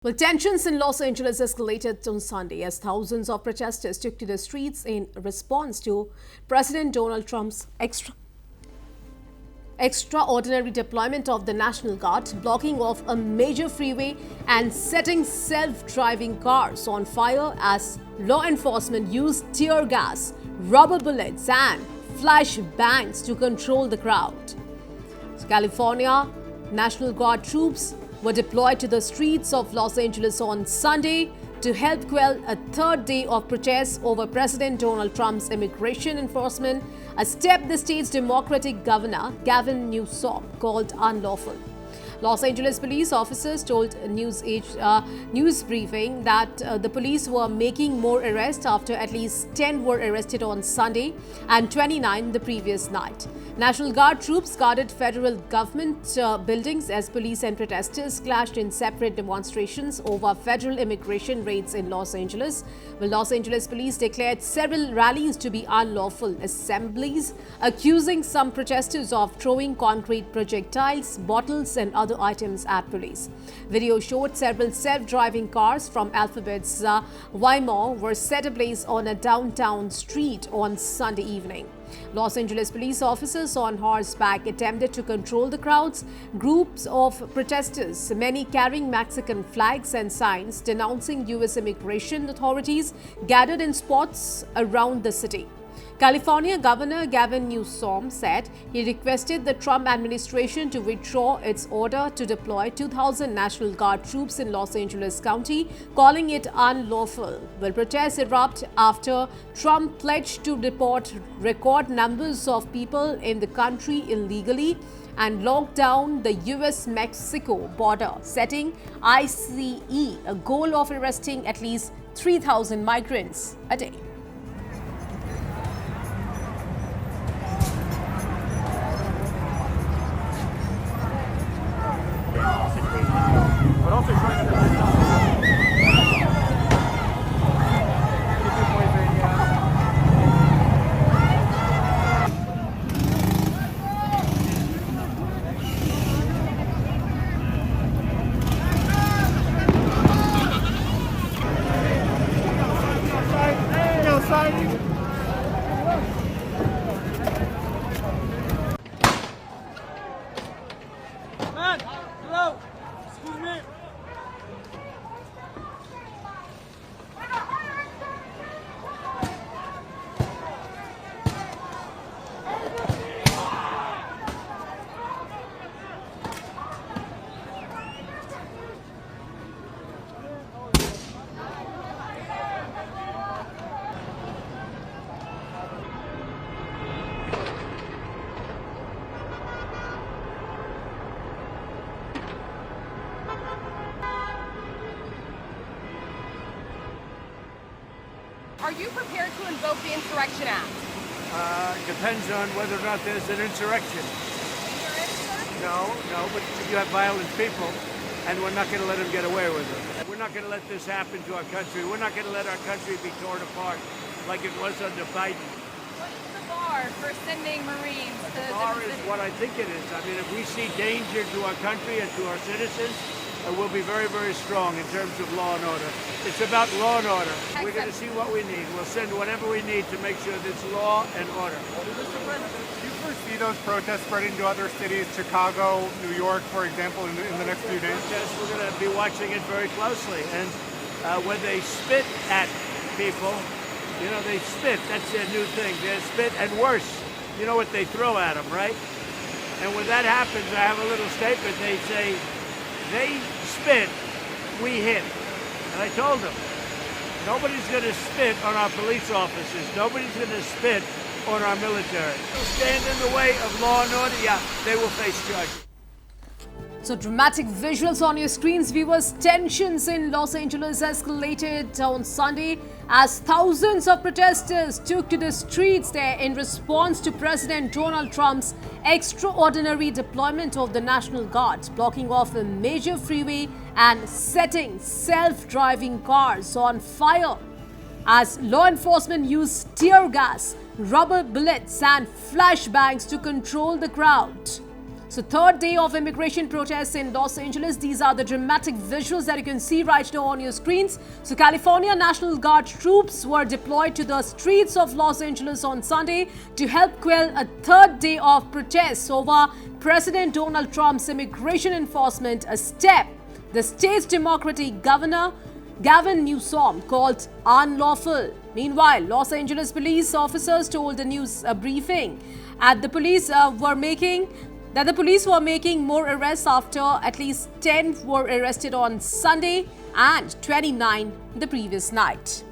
Well, tensions in Los Angeles escalated on Sunday as thousands of protesters took to the streets in response to President Donald Trump's extraordinary deployment of the National Guard, blocking off a major freeway and setting self-driving cars on fire as law enforcement used tear gas, rubber bullets and flashbangs to control the crowd. California National Guard troops were deployed to the streets of Los Angeles on Sunday to help quell a third day of protests over President Donald Trump's immigration enforcement, a step the state's Democratic governor, Gavin Newsom, called unlawful. Los Angeles police officers told news briefing that the police were making more arrests after at least 10 were arrested on Sunday and 29 the previous night. National Guard troops guarded federal government buildings as police and protesters clashed in separate demonstrations over federal immigration raids in Los Angeles. Well, Los Angeles police declared several rallies to be unlawful assemblies, accusing some protesters of throwing concrete projectiles, bottles and other items at police. Video showed several self-driving cars from Alphabet's Waymo were set ablaze on a downtown street on Sunday evening. Los Angeles police officers on horseback attempted to control the crowds. Groups of protesters, many carrying Mexican flags and signs denouncing U.S. immigration authorities, gathered in spots around the city. California Governor Gavin Newsom said he requested the Trump administration to withdraw its order to deploy 2,000 National Guard troops in Los Angeles County, calling it unlawful. Well, protests erupt after Trump pledged to deport record numbers of people in the country illegally and lock down the U.S.-Mexico border, setting ICE a goal of arresting at least 3,000 migrants a day. But also trying to Man, hello, excuse me. Are you prepared to invoke the Insurrection Act? Depends on whether or not there's an insurrection. No, but you have violent people, and we're not going to let them get away with it. We're not going to let this happen to our country. We're not going to let our country be torn apart like it was under Biden. What is the bar for sending Marines to The bar is what I think it is. I mean, if we see danger to our country and to our citizens, we'll be very, very strong in terms of law and order. It's about law and order. We're going to see what we need. We'll send whatever we need to make sure there's law and order. Mr. President, do you foresee those protests spreading to other cities, Chicago, New York, for example, in the next few days? Yes, we're going to be watching it very closely. And when they spit at people, you know, they spit. That's their new thing. They spit, and worse, you know what they throw at them, right? And when that happens, I have a little statement. They say, they spit, we hit. And I told them, nobody's going to spit on our police officers. Nobody's going to spit on our military. They'll stand in the way of law and order, yeah, they will face charges. So dramatic visuals on your screens, viewers. Tensions in Los Angeles escalated on Sunday as thousands of protesters took to the streets there in response to President Donald Trump's extraordinary deployment of the National Guard, blocking off a major freeway and setting self-driving cars on fire as law enforcement used tear gas, rubber bullets and flashbangs to control the crowd. So third day of immigration protests in Los Angeles. These are the dramatic visuals that you can see right now on your screens. So California National Guard troops were deployed to the streets of Los Angeles on Sunday to help quell a third day of protests over President Donald Trump's immigration enforcement, a step the state's Democratic governor Gavin Newsom called unlawful. Meanwhile, Los Angeles police officers told a news briefing that the police were making more arrests after at least 10 were arrested on Sunday and 29 the previous night.